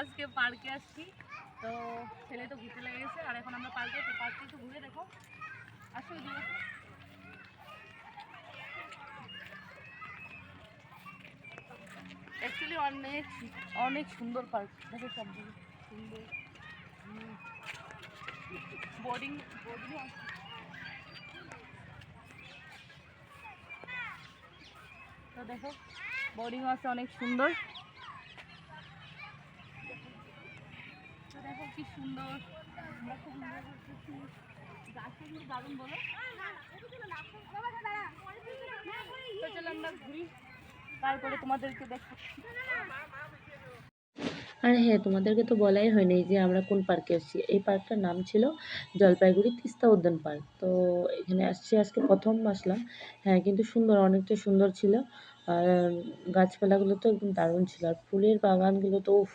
আজকে পার্কে আসছি, তো ছেলে তো ঘুরতে লেগে গেছে। আর এখন আমরা পার্কে একটু ঘুরে দেখো, আসো এদিকে। অ্যাকচুয়ালি অনেক অনেক সুন্দর পার্ক, দেখো সব দিকে সুন্দর। বোর্ডিং আছে, তো দেখো বোর্ডিং আছে অনেক সুন্দর। তো দেখো কি সুন্দর, আমরা খুব এনজয় করতেছি। গাছগুলো দারুণ বলো। তো চলো আমরা ঘুরি, তারপরে তোমাদেরকে দেখাচ্ছি। আর হ্যাঁ, তোমাদেরকে তো বলাই হয়নি যে আমরা কোন পার্কে এসেছি। এই পার্কটার নাম ছিল জলপাইগুড়ি তিস্তা উদ্যান পার্ক। তো এখানে আসছি, আজকে প্রথম আসলাম। হ্যাঁ, কিন্তু সুন্দর, অনেকটা সুন্দর ছিল। আর গাছপালাগুলো তো একদম দারুণ ছিল, আর ফুলের বাগানগুলো তো উফ!